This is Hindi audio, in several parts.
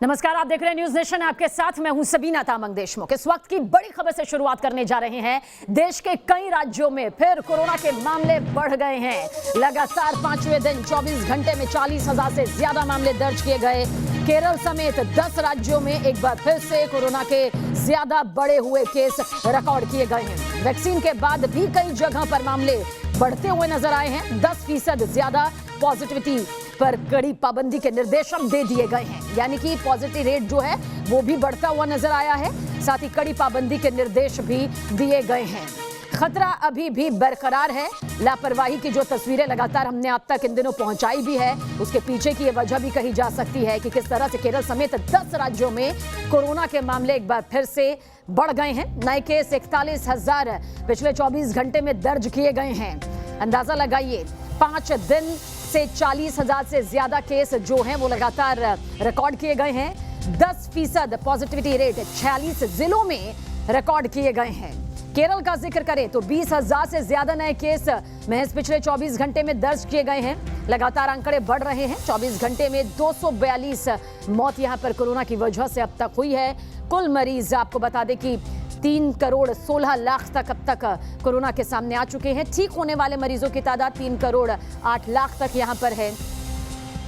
नमस्कार, आप देख रहे हैं न्यूज नेशन। आपके साथ मैं हूं सबीना तामंग देशमुख। इस वक्त की बड़ी खबर से शुरुआत करने जा रहे हैं। देश के कई राज्यों में फिर कोरोना के मामले बढ़ गए हैं। लगातार 5वें दिन 24 घंटे में 40,000 से ज्यादा मामले दर्ज किए गए। केरल समेत 10 राज्यों में एक बार फिर से कोरोना के ज्यादा बढ़े हुए केस रिकॉर्ड किए गए हैं। वैक्सीन के बाद भी कई जगह पर मामले बढ़ते हुए नजर आए हैं। 10% ज्यादा पॉजिटिविटी पर कड़ी पाबंदी के निर्देश दे दिए गए हैं, यानी कि पॉजिटिव रेट जो है वो भी बढ़ता हुआ नजर आया है। साथ ही कड़ी पाबंदी के निर्देश भी दिए गए हैं। खतरा अभी भी बरकरार है। लापरवाही की जो तस्वीरें लगातार हमने आप तक इन दिनों पहुंचाई भी है, उसके पीछे की ये वजह भी कही जा सकती है कि किस तरह से केरल समेत 10 राज्यों में कोरोना के मामले एक बार फिर से बढ़ गए हैं। नए केस 41,000 पिछले 24 घंटे में दर्ज किए गए हैं। अंदाजा लगाइए, 5 दिन से 40,000 से ज्यादा केस जो हैं वो लगातार रिकॉर्ड किए गए हैं। 10% पॉजिटिविटी रेट 46 जिलों में रिकॉर्ड किए गए हैं। केरल का जिक्र करें तो 20,000 से ज्यादा नए केस महज पिछले 24 घंटे में दर्ज किए गए हैं। लगातार आंकड़े बढ़ रहे हैं। 24 घंटे में 242 मौत यहां पर कोरोना की वजह से अब तक हुई है। कुल मरीज आपको बता दें कि 3 करोड़ 16 लाख तक अब तक कोरोना के सामने आ चुके हैं। ठीक होने वाले मरीजों की तादाद 3 करोड़ 8 लाख तक यहां पर है।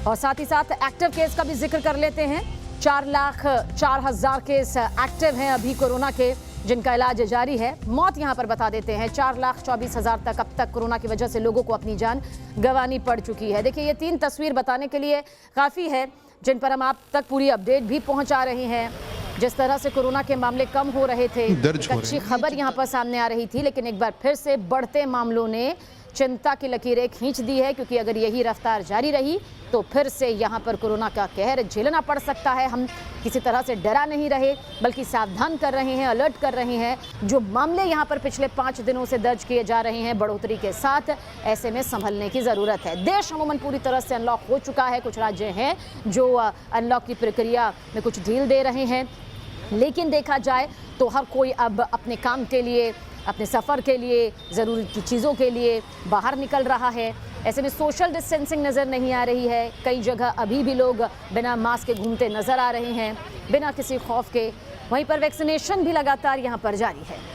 और साथ ही साथ एक्टिव केस का भी जिक्र कर लेते हैं। 4,04,000 केस एक्टिव हैं अभी कोरोना के, जिनका इलाज जारी है। मौत यहां पर बता देते हैं 4,24,000 तक अब तक कोरोना की वजह से लोगों को अपनी जान गंवानी पड़ चुकी है। देखिए, ये 3 तस्वीर बताने के लिए काफ़ी है, जिन पर हम आप तक पूरी अपडेट भी पहुंचा रहे हैं। जिस तरह से कोरोना के मामले कम हो रहे थे, एक अच्छी खबर यहां पर सामने आ रही थी, लेकिन एक बार फिर से बढ़ते मामलों ने चिंता की लकीरें खींच दी है, क्योंकि अगर यही रफ्तार जारी रही तो फिर से यहां पर कोरोना का कहर झेलना पड़ सकता है। हम किसी तरह से डरा नहीं रहे, बल्कि सावधान कर रहे हैं, अलर्ट कर रहे हैं। जो मामले यहां पर पिछले 5 दिनों से दर्ज किए जा रहे हैं बढ़ोतरी के साथ, ऐसे में संभलने की ज़रूरत है। देश अमूमन पूरी तरह से अनलॉक हो चुका है। कुछ राज्य हैं जो अनलॉक की प्रक्रिया में कुछ ढील दे रहे हैं, लेकिन देखा जाए तो हर कोई अब अपने काम के लिए, अपने सफ़र के लिए, ज़रूरी की चीज़ों के लिए बाहर निकल रहा है। ऐसे में सोशल डिस्टेंसिंग नज़र नहीं आ रही है। कई जगह अभी भी लोग बिना मास्क के घूमते नज़र आ रहे हैं, बिना किसी खौफ के। वहीं पर वैक्सीनेशन भी लगातार यहाँ पर जारी है।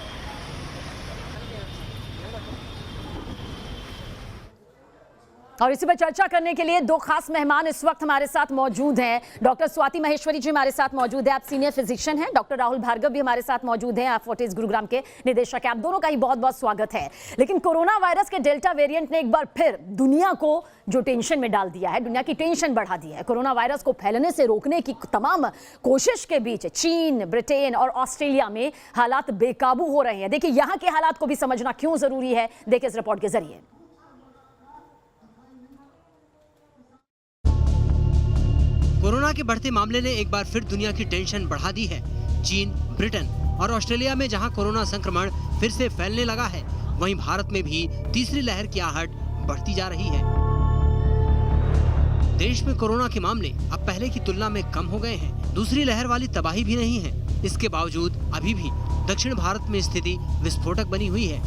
और इसी पर चर्चा करने के लिए 2 खास मेहमान इस वक्त हमारे साथ मौजूद हैं। डॉक्टर स्वाति महेश्वरी जी हमारे साथ मौजूद है, आप सीनियर फिजिशियन हैं। डॉक्टर राहुल भार्गव भी हमारे साथ मौजूद हैं, आप फोर्टिस गुरुग्राम के निदेशक हैं। आप दोनों का ही बहुत बहुत स्वागत है। लेकिन कोरोना वायरस के डेल्टा वेरिएंट ने एक बार फिर दुनिया को जो टेंशन में डाल दिया है, दुनिया की टेंशन बढ़ा दी है। कोरोना वायरस को फैलने से रोकने की तमाम कोशिश के बीच चीन, ब्रिटेन और ऑस्ट्रेलिया में हालात बेकाबू हो रहे हैं। देखिए, यहाँ के हालात को भी समझना क्यों जरूरी है, देखिए इस रिपोर्ट के जरिए। कोरोना के बढ़ते मामले ने एक बार फिर दुनिया की टेंशन बढ़ा दी है। चीन, ब्रिटेन और ऑस्ट्रेलिया में जहां कोरोना संक्रमण फिर से फैलने लगा है, वहीं भारत में भी तीसरी लहर की आहट बढ़ती जा रही है। देश में कोरोना के मामले अब पहले की तुलना में कम हो गए हैं। दूसरी लहर वाली तबाही भी नहीं है। इसके बावजूद अभी भी दक्षिण भारत में स्थिति विस्फोटक बनी हुई है।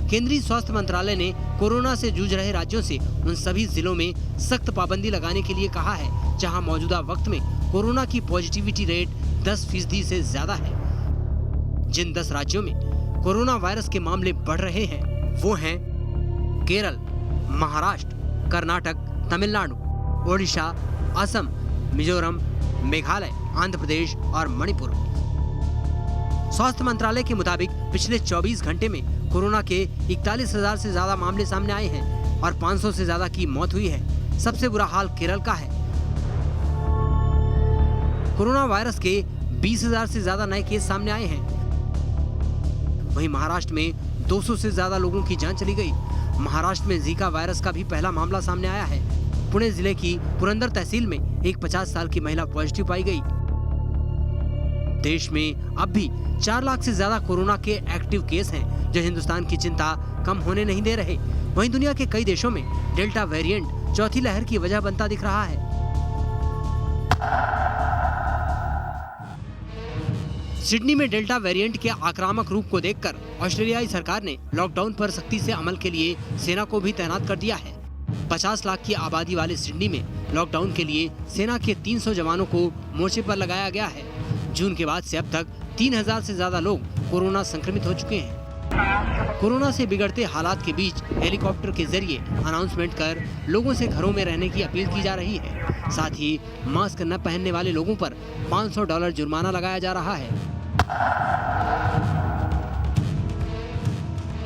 केंद्रीय स्वास्थ्य मंत्रालय ने कोरोना से जूझ रहे राज्यों से उन सभी जिलों में सख्त पाबंदी लगाने के लिए कहा है जहां मौजूदा वक्त में कोरोना की पॉजिटिविटी रेट 10% से ज्यादा है। जिन 10 राज्यों में कोरोना वायरस के मामले बढ़ रहे हैं वो हैं केरल, महाराष्ट्र, कर्नाटक, तमिलनाडु, ओडिशा, असम, मिजोरम, मेघालय, आंध्र प्रदेश और मणिपुर। स्वास्थ्य मंत्रालय के मुताबिक पिछले 24 घंटे में कोरोना के 41,000 से ज्यादा मामले सामने आए हैं और 500 से ज्यादा की मौत हुई है। सबसे बुरा हाल केरल का है। कोरोना वायरस के 20,000 से ज्यादा नए केस सामने आए हैं। वहीं महाराष्ट्र में 200 से ज्यादा लोगों की जान चली गई। महाराष्ट्र में जीका वायरस का भी पहला मामला सामने आया है। पुणे जिले की पुरंदर तहसील में एक 50 साल की महिला पॉजिटिव पाई गई। देश में अब भी 4 लाख से ज्यादा कोरोना के एक्टिव केस हैं, जो हिंदुस्तान की चिंता कम होने नहीं दे रहे। वहीं दुनिया के कई देशों में डेल्टा वेरिएंट चौथी लहर की वजह बनता दिख रहा है। सिडनी में डेल्टा वेरिएंट के आक्रामक रूप को देखकर ऑस्ट्रेलियाई सरकार ने लॉकडाउन पर सख्ती से अमल के लिए सेना को भी तैनात कर दिया है। 50 लाख की आबादी वाले सिडनी में लॉकडाउन के लिए सेना के 300 जवानों को मोर्चे पर लगाया गया है। जून के बाद से अब तक 3000 से ज्यादा लोग कोरोना संक्रमित हो चुके हैं। कोरोना से बिगड़ते हालात के बीच हेलीकॉप्टर के जरिए अनाउंसमेंट कर लोगों से घरों में रहने की अपील की जा रही है। साथ ही मास्क न पहनने वाले लोगों पर $500 जुर्माना लगाया जा रहा है।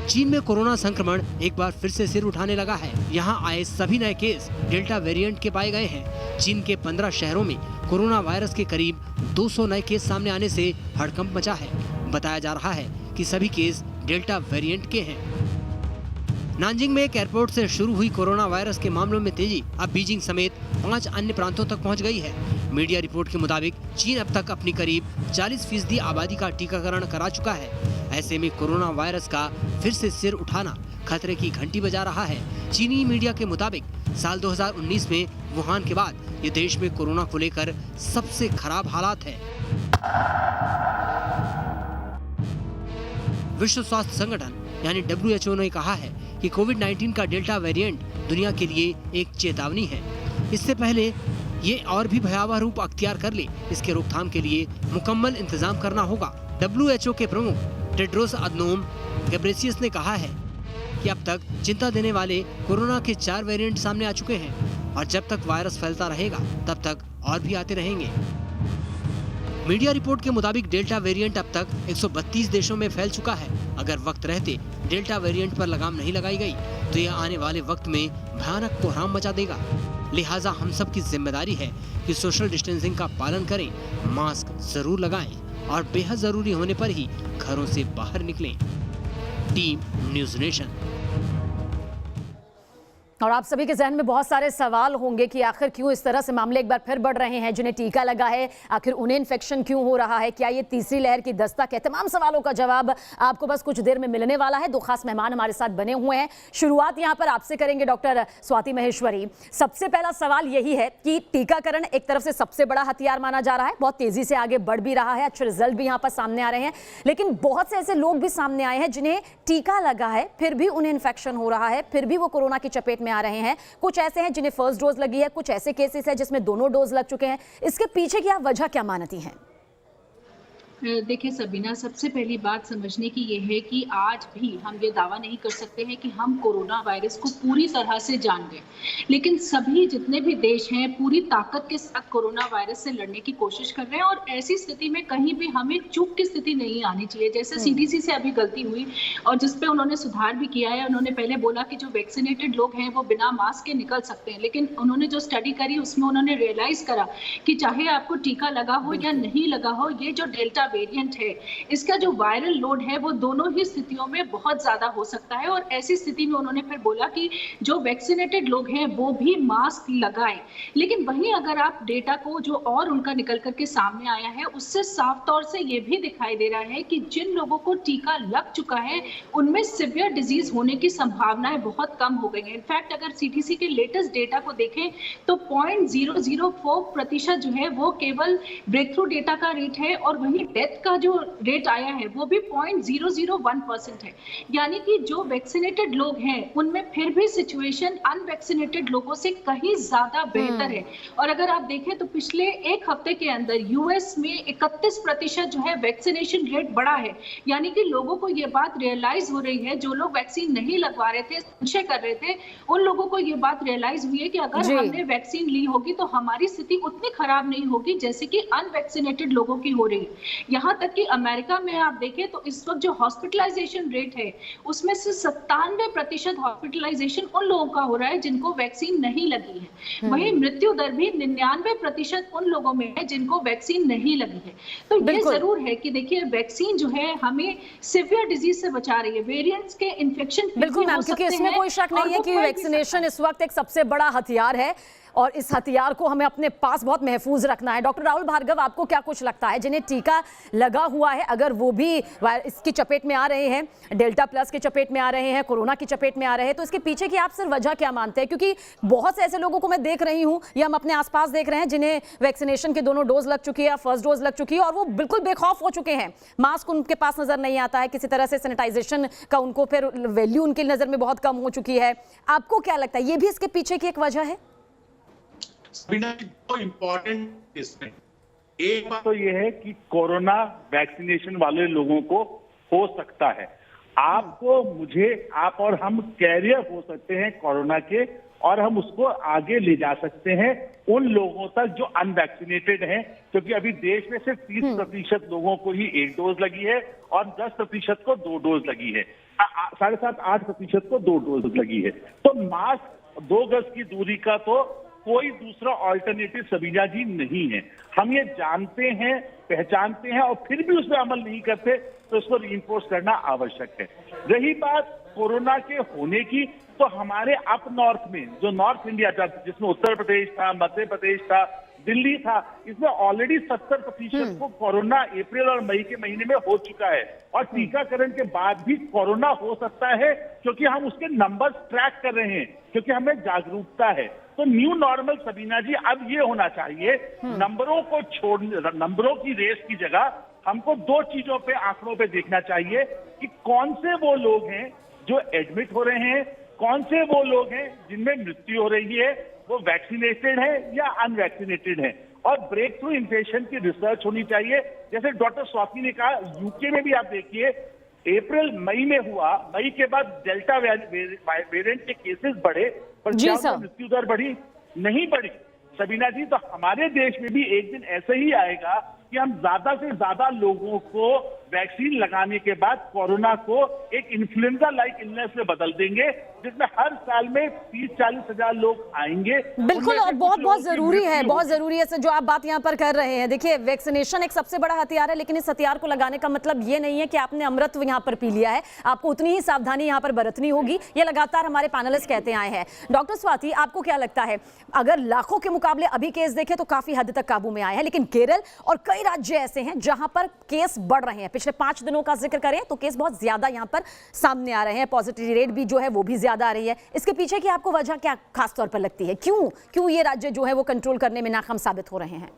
चीन में कोरोना संक्रमण एक बार फिर से सिर उठाने लगा है। यहाँ आए सभी नए केस डेल्टा वेरिएंट के पाए गए हैं। चीन के 15 शहरों में कोरोना वायरस के करीब 200 नए केस सामने आने से हड़कंप मचा है। बताया जा रहा है कि सभी केस डेल्टा वेरिएंट के हैं। नानजिंग में एक एयरपोर्ट से शुरू हुई कोरोना वायरस के मामलों में तेजी अब बीजिंग समेत 5 अन्य प्रांतों तक पहुंच गई है। मीडिया रिपोर्ट के मुताबिक चीन अब तक अपनी करीब 40% आबादी का टीकाकरण करा चुका है। ऐसे में कोरोना वायरस का फिर से सिर उठाना खतरे की घंटी बजा रहा है। चीनी मीडिया के मुताबिक साल 2019 में वुहान के बाद ये देश में कोरोना को लेकर सबसे खराब हालात है। विश्व स्वास्थ्य संगठन यानी WHO ने कहा है कि कोविड-19 का डेल्टा वेरिएंट दुनिया के लिए एक चेतावनी है। इससे पहले ये और भी भयावह रूप अख्तियार कर ले, इसके रोकथाम के लिए मुकम्मल इंतजाम करना होगा। WHO के प्रमुख टेड्रोस अदनोम घेब्रेयेसस ने कहा है कि अब तक चिंता देने वाले कोरोना के 4 वेरिएंट सामने आ चुके हैं और जब तक वायरस फैलता रहेगा तब तक और भी आते रहेंगे। मीडिया रिपोर्ट के मुताबिक डेल्टा वेरिएंट अब तक 132 देशों में फैल चुका है। अगर वक्त रहते डेल्टा वेरिएंट पर लगाम नहीं लगाई गई तो यह आने वाले वक्त में भयानक कोहराम मचा देगा। लिहाजा हम सब की जिम्मेदारी है कि सोशल डिस्टेंसिंग का पालन करें, मास्क जरूर लगाएं और बेहद जरूरी होने पर ही घरों से बाहर निकलें। Team news nation. और आप सभी के जहन में बहुत सारे सवाल होंगे कि आखिर क्यों इस तरह से मामले एक बार फिर बढ़ रहे हैं। जिन्हें टीका लगा है आखिर उन्हें इन्फेक्शन क्यों हो रहा है, क्या ये तीसरी लहर की दस्तक है? तमाम सवालों का जवाब आपको बस कुछ देर में मिलने वाला है। 2 खास मेहमान हमारे साथ बने हुए हैं। शुरुआत यहाँ पर आपसे करेंगे डॉक्टर स्वाति महेश्वरी। सबसे पहला सवाल यही है कि टीकाकरण एक तरफ से सबसे बड़ा हथियार माना जा रहा है, बहुत तेजी से आगे बढ़ भी रहा है, अच्छे रिजल्ट भी यहाँ पर सामने आ रहे हैं, लेकिन बहुत से ऐसे लोग भी सामने आए हैं जिन्हें टीका लगा है फिर भी उन्हें इन्फेक्शन हो रहा है, फिर भी वो कोरोना की चपेट में आ रहे हैं। कुछ ऐसे हैं जिन्हें फर्स्ट डोज लगी है, कुछ ऐसे केसेस हैं जिसमें दोनों डोज लग चुके हैं। इसके पीछे की आप वजह क्या मानती हैं? देखिए सबीना, सबसे पहली बात समझने की ये है कि आज भी हम ये दावा नहीं कर सकते हैं कि हम कोरोना वायरस को पूरी तरह से जान गए, लेकिन सभी जितने भी देश हैं पूरी ताकत के साथ कोरोना वायरस से लड़ने की कोशिश कर रहे हैं। और ऐसी स्थिति में कहीं भी हमें चूक की स्थिति नहीं आनी चाहिए। जैसे CDC से अभी गलती हुई और जिसपे उन्होंने सुधार भी किया है। उन्होंने पहले बोला कि जो वैक्सीनेटेड लोग हैं वो बिना मास्क के निकल सकते हैं, लेकिन उन्होंने जो स्टडी करी उसमें उन्होंने रियलाइज करा कि चाहे आपको टीका लगा हो या नहीं लगा हो, ये जो डेल्टा वेरिएंट है इसका जो वायरल लोड है वो दोनों ही स्थितियों में बहुत ज्यादा हो सकता है। और ऐसी स्थिति में उन्होंने फिर बोला कि जो वैक्सीनेटेड लोग हैं वो भी मास्क लगाएं। लेकिन वहीं अगर आप डेटा को जो और उनका निकल करके सामने आया है उससे साफ तौर से ये भी दिखाई दे रहा है कि जिन लोगों को टीका लग चुका है उनमें सिवियर डिजीज होने की संभावनाएं बहुत कम हो गई हैं। इनफैक्ट अगर CDC के लेटेस्ट डेटा को देखें तो 0.004% जो है वो केवल ब्रेक थ्रू डेटा का रेट है और वहीं डेथ का जो रेट आया है वो भी 0.001% है। यानी कि जो वैक्सीनेटेड लोग हैं उनमें फिर भी सिचुएशन अनवैक्सीनेटेड लोगों से कहीं ज्यादा बेहतर है। और अगर आप देखें तो पिछले एक हफ्ते के अंदर US में 31% जो है वैक्सीनेशन रेट बढ़ा है। यानी कि लोगों को ये बात रियलाइज हो रही है, जो लोग वैक्सीन नहीं लगवा रहे थे, संशय कर रहे थे, उन लोगों को ये बात रियलाइज हुई है कि अगर हमने वैक्सीन ली होगी तो हमारी स्थिति उतनी खराब नहीं होगी जैसे कि अनवैक्सीनेटेड लोगों की हो रही है। यहाँ तक कि अमेरिका में आप देखें तो इस वक्त जो हॉस्पिटलाइजेशन रेट है उसमें से 97% हॉस्पिटलाइजेशन उन लोगों का हो रहा है जिनको वैक्सीन नहीं लगी है। वहीं मृत्यु दर भी 99% उन लोगों में है जिनको वैक्सीन नहीं लगी है। तो ये जरूर है कि देखिए वैक्सीन जो है हमें सिवियर डिजीज से बचा रही है, वेरिएंट्स के इन्फेक्शन बिल्कुल मैम, क्योंकि इसमें कोई शक नहीं है कि वैक्सीनेशन इस वक्त एक सबसे बड़ा हथियार है। और इस हथियार को हमें अपने पास बहुत महफूज रखना है। डॉक्टर राहुल भार्गव, आपको क्या कुछ लगता है, जिन्हें टीका लगा हुआ है अगर वो भी इसकी चपेट में आ रहे हैं, डेल्टा प्लस की चपेट में आ रहे हैं, कोरोना की चपेट में आ रहे हैं, तो इसके पीछे की आप सिर्फ वजह क्या मानते हैं? क्योंकि बहुत से ऐसे लोगों को मैं देख रही हूं या हम अपने आसपास देख रहे हैं जिन्हें वैक्सीनेशन के दोनों डोज लग चुकी है या फर्स्ट डोज लग चुकी है और वो बिल्कुल बेखौफ हो चुके हैं। मास्क उनके पास नजर नहीं आता है, किसी तरह से सैनिटाइजेशन का उनको फिर वैल्यू उनकी नजर में बहुत कम हो चुकी है। आपको क्या लगता है, ये भी इसके पीछे की एक वजह है? इम्पोर्टेंट इसमें एक बात तो यह है कि कोरोना वैक्सीनेशन वाले लोगों को हो सकता है, आपको, मुझे, आप और हम कैरियर हो सकते हैं कोरोना के, और हम उसको आगे ले जा सकते हैं उन लोगों तक जो अनवैक्सीनेटेड हैं, क्योंकि अभी देश में सिर्फ 30% लोगों को ही 1 डोज लगी है और 10% को 2 डोज लगी है, 7.5-8% को 2 डोज लगी है। तो मास्क, 2 गज की दूरी का तो कोई दूसरा ऑल्टरनेटिव सबीना जी नहीं है। हम ये जानते हैं, पहचानते हैं, और फिर भी उस पर अमल नहीं करते, तो उसको रीइंफोर्स करना आवश्यक है। रही बात कोरोना के होने की, तो हमारे अप नॉर्थ में, जो नॉर्थ इंडिया था, जिसमें उत्तर प्रदेश था, मध्य प्रदेश था, दिल्ली था, इसमें ऑलरेडी 70% को कोरोना अप्रैल और मई के महीने में हो चुका है, और टीकाकरण के बाद भी कोरोना हो सकता है, क्योंकि हम उसके नंबर्स ट्रैक कर रहे हैं, क्योंकि हमें जागरूकता है। तो न्यू नॉर्मल सबीना जी अब ये होना चाहिए, नंबरों को छोड़ने, नंबरों की रेस की जगह हमको 2 चीजों पे, आंकड़ों पे देखना चाहिए कि कौन से वो लोग हैं जो एडमिट हो रहे हैं, कौन से वो लोग हैं जिनमें मृत्यु हो रही है, वो वैक्सीनेटेड है या अनवैक्सीनेटेड है, और ब्रेक थ्रू इन्फेक्शन की रिसर्च होनी चाहिए। जैसे डॉक्टर स्वाति ने कहा, यूके में भी आप देखिए अप्रैल मई में हुआ, मई के बाद डेल्टा वेरिएंट के केसेस बढ़े, पर क्या मृत्यु दर बढ़ी? नहीं बढ़ी सबीना जी। तो हमारे देश में भी एक दिन ऐसे ही आएगा कि हम ज्यादा से ज्यादा लोगों को वैक्सीन लगाने के बाद कोरोना को एक इन्फ्लुएंजा लाइक इलनेस में बदल देंगे, जिसमें हर साल में 30-40 हजार लोग आएंगे। बिल्कुल, और बहुत जरूरी है, बहुत जरूरी है जो आप बात यहाँ पर कर रहे हैं। देखिए, वैक्सीनेशन एक सबसे बड़ा हथियार है, लेकिन इस हथियार को लगाने का मतलब ये नहीं है कि आपने अमृत यहाँ पर पी लिया है। आपको उतनी ही सावधानी यहाँ पर बरतनी होगी, ये लगातार हमारे पैनलिस्ट कहते आए हैं। डॉक्टर स्वाति, आपको क्या लगता है, अगर लाखों के मुकाबले अभी केस देखें तो काफी हद तक काबू में आए हैं, लेकिन केरल और कई राज्य ऐसे हैं जहां पर केस बढ़ रहे हैं। पिछले 5 दिनों का जिक्र करें तो केस बहुत ज्यादा यहां पर सामने आ रहे हैं, पॉजिटिविटी रेट भी जो है वो भी ज्यादा आ रही है। इसके पीछे की आपको वजह क्या खास तौर पर लगती है? क्यों ये राज्य जो है वो कंट्रोल करने में नाकाम साबित हो रहे हैं?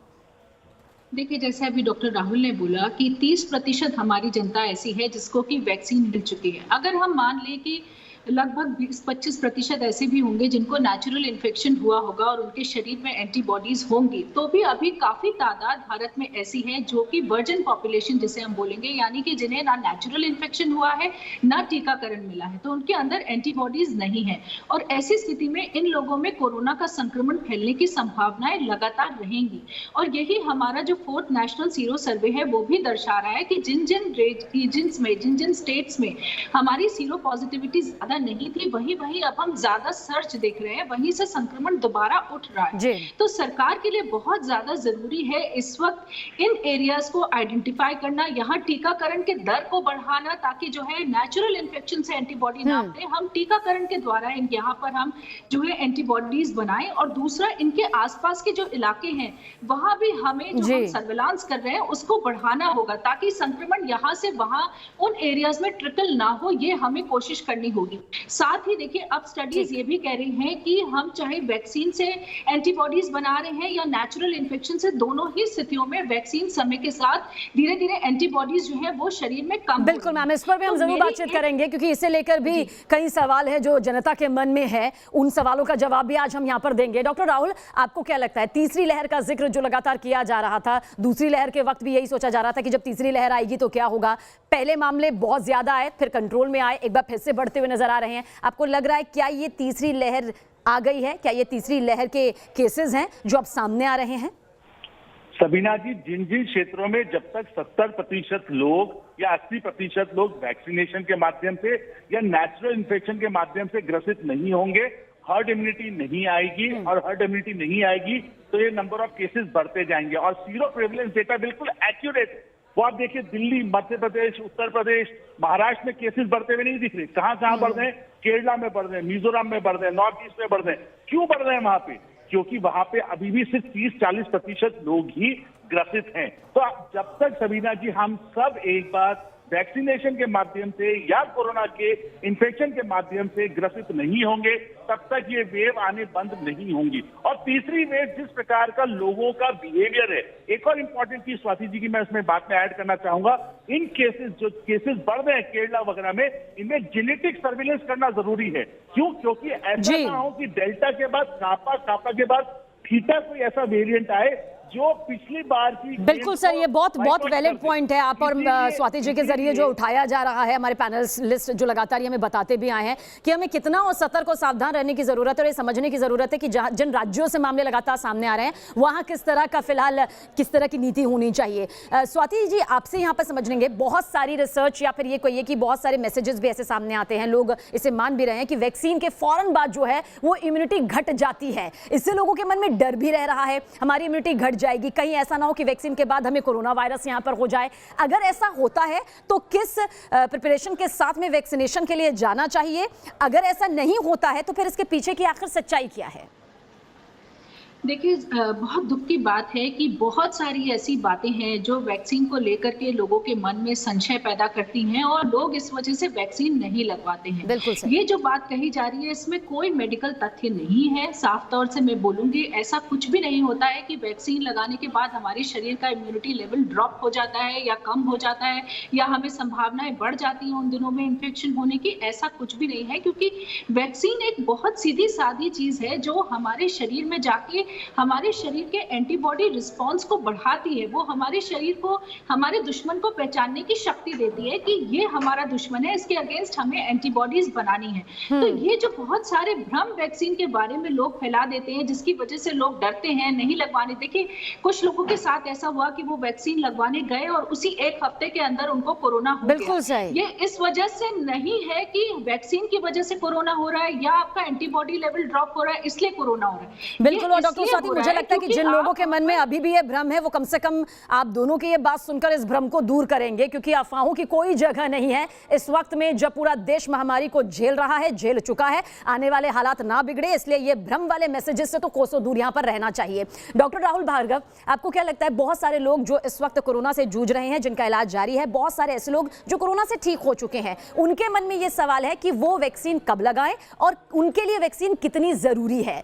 देखिए, जैसे अभी डॉक्टर राहुल ने बोला कि 30% हमारी जनता ऐसी है जिसको कि वैक्सीन मिल चुकी है। अगर हम मान लें कि लगभग 20-25% ऐसे भी होंगे जिनको नेचुरल इन्फेक्शन हुआ होगा और उनके शरीर में एंटीबॉडीज होंगी, तो भी अभी काफी तादाद भारत में ऐसी है जो कि वर्जिन पॉपुलेशन जिसे हम बोलेंगे, यानी कि जिन्हें ना नेचुरल इन्फेक्शन हुआ है ना टीकाकरण मिला है, तो उनके अंदर एंटीबॉडीज नहीं है। और ऐसी स्थिति में इन लोगों में कोरोना का संक्रमण फैलने की संभावनाएं लगातार रहेंगी। और यही हमारा जो 4th नेशनल सीरो सर्वे है वो भी दर्शा रहा है कि जिन जिन स्टेट्स में हमारी सीरो पॉजिटिविटी ज्यादा नहीं थी, वही अब हम ज्यादा सर्च देख रहे हैं, वहीं से संक्रमण दोबारा उठ रहा है। तो सरकार के लिए बहुत ज्यादा जरूरी है इस वक्त इन एरियाज को आइडेंटिफाई करना, यहाँ टीकाकरण के दर को बढ़ाना, ताकि जो है नेचुरल इन्फेक्शन से एंटीबॉडी ना बने, हम टीकाकरण के द्वारा यहाँ पर हम जो है एंटीबॉडीज बनाएं। और दूसरा, इनके आसपास के जो इलाके हैं वहां भी हमें जो हम सर्विलांस कर रहे हैं उसको बढ़ाना होगा, ताकि संक्रमण यहाँ से वहां उन एरियाज में ट्रिकल ना हो, ये हमें कोशिश करनी होगी। साथ ही देखिए, अब स्टडीज ये भी कह रही हैं कि हम चाहे वैक्सीन से एंटीबॉडीज बना रहे हैं या नेचुरल इन्फेक्शन से, दोनों ही स्थितियों में वैक्सीन समय के साथ धीरे धीरे एंटीबॉडीज जो है वो शरीर में कम। बिल्कुल मैम, इस पर भी हम जरूर बातचीत करेंगे, क्योंकि इसे लेकर भी कई सवाल है जो जनता के मन में है, उन सवालों का जवाब भी आज हम यहाँ पर देंगे। डॉक्टर राहुल, आपको क्या लगता है, तीसरी लहर का जिक्र जो लगातार किया जा रहा था, दूसरी लहर के वक्त भी यही सोचा जा रहा था कि जब तीसरी लहर आएगी तो क्या होगा? पहले मामले बहुत ज्यादा आए, फिर कंट्रोल में आए, एक बार फिर से बढ़ते हुए नजर आ रहे हैं। आपको लग रहा है क्या ये तीसरी लहर आ गई है? क्या ये तीसरी लहर के केसेस हैं जो अब सामने आ रहे हैं? सबीना जी, जिन जिन क्षेत्रों में जब तक 70% लोग या 80% लोग वैक्सीनेशन के माध्यम से या नेचुरल इन्फेक्शन के माध्यम से ग्रसित नहीं होंगे, हर्ड इम्यूनिटी नहीं आएगी, और हर्ड इम्यूनिटी नहीं आएगी तो ये नंबर ऑफ केसेस बढ़ते जाएंगे। और सीरो प्रेवलेंस डेटा बिल्कुल एक्यूरेट, वो आप देखिए दिल्ली, मध्य प्रदेश, उत्तर प्रदेश, महाराष्ट्र में केसेस बढ़ते हुए नहीं दिख रहे। कहां बढ़ रहे हैं? केरला में बढ़ रहे हैं, मिजोरम में बढ़ रहे हैं, नॉर्थ ईस्ट में बढ़ रहे हैं। क्यों बढ़ रहे हैं वहां पे? क्योंकि वहां पे अभी भी सिर्फ 30-40% लोग ही ग्रसित हैं। तो जब तक सबीना जी हम सब एक बार वैक्सीनेशन के माध्यम से या कोरोना के इन्फेक्शन के माध्यम से ग्रसित नहीं होंगे, तब तक ये वेव आने बंद नहीं होंगी। और तीसरी वेव जिस प्रकार का लोगों का बिहेवियर है, एक और इंपॉर्टेंट चीज स्वाति जी की मैं उसमें बात में ऐड करना चाहूंगा, इन केसेस जो केसेस बढ़ रहे हैं केरला वगैरह में, इनमें जेनेटिक सर्विलेंस करना जरूरी है। क्यों? क्योंकि ऐसा ना हो कि डेल्टा के बाद कापा के बाद थीटा कोई ऐसा वेरिएंट आए जो पिछली बार की। बिल्कुल सर, ये बहुत वैलिड पॉइंट है आप और स्वाति जी के जरिए जो उठाया जा रहा है। हमारे पैनलिस्ट जो लगातार हमें बताते भी आए हैं कि हमें कितना और सतर्क और सावधान रहने की जरूरत है, और ये समझने की जरूरत है कि जिन राज्यों से मामले लगातार सामने आ रहे हैं वहां किस तरह का फिलहाल किस तरह की नीति होनी चाहिए। स्वाति जी, आपसे यहाँ पर समझेंगे, बहुत सारी रिसर्च या फिर ये कहिए कि बहुत सारे मैसेजेस भी ऐसे सामने आते हैं, लोग इसे मान भी रहे हैं कि वैक्सीन के फौरन बाद जो है वो इम्यूनिटी घट जाती है। इससे लोगों के मन में डर भी रह रहा है, हमारी इम्यूनिटी घट जाएगी, कहीं ऐसा ना हो कि वैक्सीन के बाद हमें कोरोना वायरस यहां पर हो जाए। अगर ऐसा होता है तो किस प्रिपरेशन के साथ में वैक्सीनेशन के लिए जाना चाहिए? अगर ऐसा नहीं होता है तो फिर इसके पीछे की आखिर सच्चाई क्या है? देखिए, बहुत दुख की बात है कि बहुत सारी ऐसी बातें हैं जो वैक्सीन को लेकर के लोगों के मन में संशय पैदा करती हैं और लोग इस वजह से वैक्सीन नहीं लगवाते हैं। बिल्कुल सही। ये जो बात कही जा रही है इसमें कोई मेडिकल तथ्य नहीं है। साफ तौर से मैं बोलूंगी, ऐसा कुछ भी नहीं होता है कि वैक्सीन लगाने के बाद हमारे शरीर का इम्यूनिटी लेवल ड्रॉप हो जाता है या कम हो जाता है या हमें संभावनाएं बढ़ जाती हैं उन दिनों में इन्फेक्शन होने की। ऐसा कुछ भी नहीं है, क्योंकि वैक्सीन एक बहुत सीधी सादी चीज है जो हमारे शरीर में जाके हमारे शरीर के एंटीबॉडी रिस्पांस को बढ़ाती है। वो हमारे शरीर को, हमारे दुश्मन को पहचानने की शक्ति देती है कि ये हमारा दुश्मन है, इसके अगेंस्ट हमें एंटीबॉडीज बनानी है। तो ये जो बहुत सारे भ्रम वैक्सीन के बारे में लोग फैला देते हैं जिसकी वजह से लोग डरते हैं, नहीं लगवाने। देखिए, कुछ लोगों के साथ ऐसा हुआ कि वो वैक्सीन लगवाने गए और उसी एक हफ्ते के अंदर उनको कोरोना हो गया। बिल्कुल सही। ये इस वजह से नहीं है कि वैक्सीन की वजह से कोरोना हो रहा है या आपका एंटीबॉडी लेवल ड्रॉप हो रहा है इसलिए कोरोना हो रहा है। बिल्कुल। और डॉक्टर स्वाति, मुझे लगता है कि जिन लोगों के मन में अभी भी ये भ्रम है वो कम से कम आप दोनों की ये बात सुनकर इस भ्रम को दूर करेंगे, क्योंकि अफवाहों की कोई जगह नहीं है इस वक्त में जब पूरा देश महामारी को झेल रहा है, झेल चुका है। आने वाले हालात ना बिगड़े, इसलिए ये भ्रम वाले मैसेजेस से तो कोसों दूर यहां पर रहना चाहिए। डॉक्टर राहुल भार्गव, आपको क्या लगता है, बहुत सारे लोग जो इस वक्त कोरोना से जूझ रहे हैं, जिनका इलाज जारी है, बहुत सारे ऐसे लोग जो कोरोना से ठीक हो चुके हैं, उनके मन में ये सवाल है कि वो वैक्सीन कब लगाएं और उनके लिए वैक्सीन कितनी जरूरी है?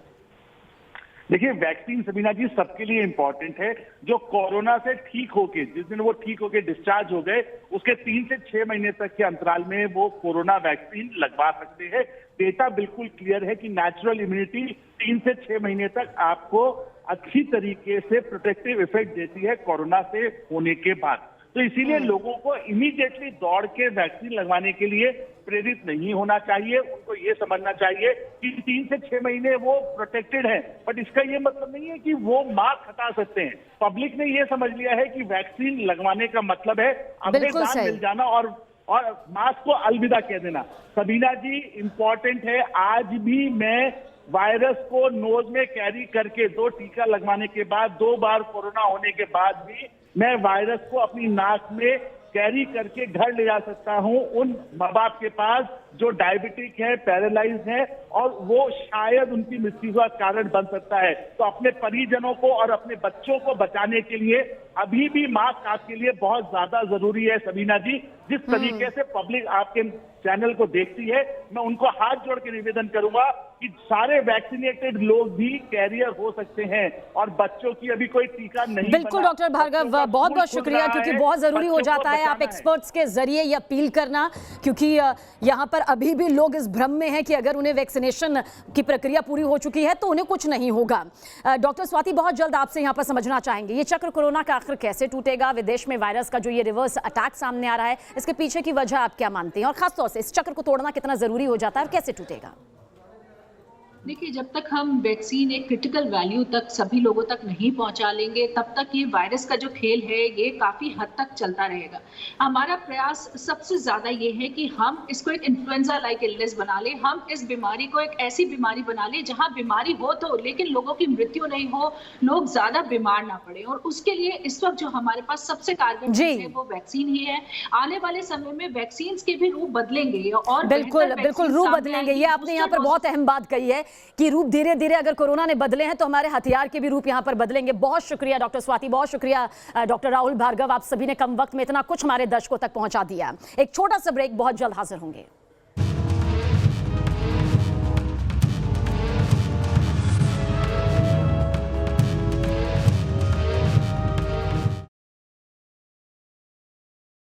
देखिए, वैक्सीन सबीना जी सबके लिए इंपॉर्टेंट है। जो कोरोना से ठीक होके, जिस दिन वो ठीक होके डिस्चार्ज हो गए, उसके 3 से 6 महीने तक के अंतराल में वो कोरोना वैक्सीन लगवा सकते हैं। डेटा बिल्कुल क्लियर है कि नेचुरल इम्यूनिटी 3 से 6 महीने तक आपको अच्छी तरीके से प्रोटेक्टिव इफेक्ट देती है कोरोना से होने के बाद। तो इसीलिए लोगों को इमीडिएटली दौड़ के वैक्सीन लगवाने के लिए प्रेरित नहीं होना चाहिए। उनको ये समझना चाहिए कि 3 से 6 महीने वो प्रोटेक्टेड है, बट इसका ये मतलब नहीं है कि वो मास्क हटा सकते हैं। पब्लिक ने ये समझ लिया है कि वैक्सीन लगवाने का मतलब है अपने जान मिल जाना और मास्क को अलविदा कह देना। सबीना जी, इंपॉर्टेंट है, आज भी मैं वायरस को नोज में कैरी करके 2 टीका लगवाने के बाद, 2 बार कोरोना होने के बाद भी मैं वायरस को अपनी नाक में कैरी करके घर ले जा सकता हूं उन माँ बाप के पास जो डायबिटिक है, पैरालाइज है और वो शायद उनकी मृत्यु का कारण बन सकता है। तो अपने परिजनों को और अपने बच्चों को बचाने के लिए अभी भी मास्क आपके लिए बहुत ज्यादा जरूरी है। सबीना जी, जिस तरीके से पब्लिक आपके चैनल को देखती है, मैं उनको हाथ जोड़ के निवेदन करूंगा कि सारे वैक्सीनेटेड लोग भी कैरियर हो सकते हैं और बच्चों की अभी कोई टीका नहीं। बिल्कुल डॉक्टर भार्गव, बहुत बहुत शुक्रिया, क्योंकि बहुत जरूरी हो जाता है आप एक्सपर्ट्स के जरिए ये अपील करना, क्योंकि यहाँ पर अभी भी लोग इस भ्रम में हैं कि अगर उन्हें वैक्सीनेशन की प्रक्रिया पूरी हो चुकी है तो उन्हें कुछ नहीं होगा। डॉक्टर स्वाति, बहुत जल्द आपसे यहाँ पर समझना चाहेंगे, ये चक्र कोरोना का आखिर कैसे टूटेगा? विदेश में वायरस का जो ये रिवर्स अटैक सामने आ रहा है, इसके पीछे की वजह आप क्या मानते हैं और खासतौर से इस चक्र को तोड़ना कितना जरूरी हो जाता है और कैसे टूटेगा? देखिए, जब तक हम वैक्सीन एक क्रिटिकल वैल्यू तक सभी लोगों तक नहीं पहुंचा लेंगे, तब तक ये वायरस का जो खेल है ये काफी हद तक चलता रहेगा। हमारा प्रयास सबसे ज्यादा ये है कि हम इसको एक इन्फ्लुएंजा लाइक इलनेस बना ले, हम इस बीमारी को एक ऐसी बीमारी बना ले जहां बीमारी हो तो लेकिन लोगों की मृत्यु नहीं हो, लोग ज्यादा बीमार ना पड़े। और उसके लिए इस वक्त जो हमारे पास सबसे कारगर है वो वैक्सीन ही है। आने वाले समय में वैक्सीन के भी रूप बदलेंगे और बिल्कुल रूप बदलेंगे। ये आपने यहाँ पर बहुत अहम बात कही है कि रूप धीरे धीरे अगर कोरोना ने बदले हैं तो हमारे हथियार के भी रूप यहाँ पर बदलेंगे। बहुत शुक्रिया डॉक्टर स्वाति, बहुत शुक्रिया डॉक्टर राहुल भार्गव, आप सभी ने कम वक्त में इतना कुछ हमारे दर्शकों तक पहुंचा दिया। एक छोटा सा ब्रेक, बहुत जल्द हाजिर होंगे।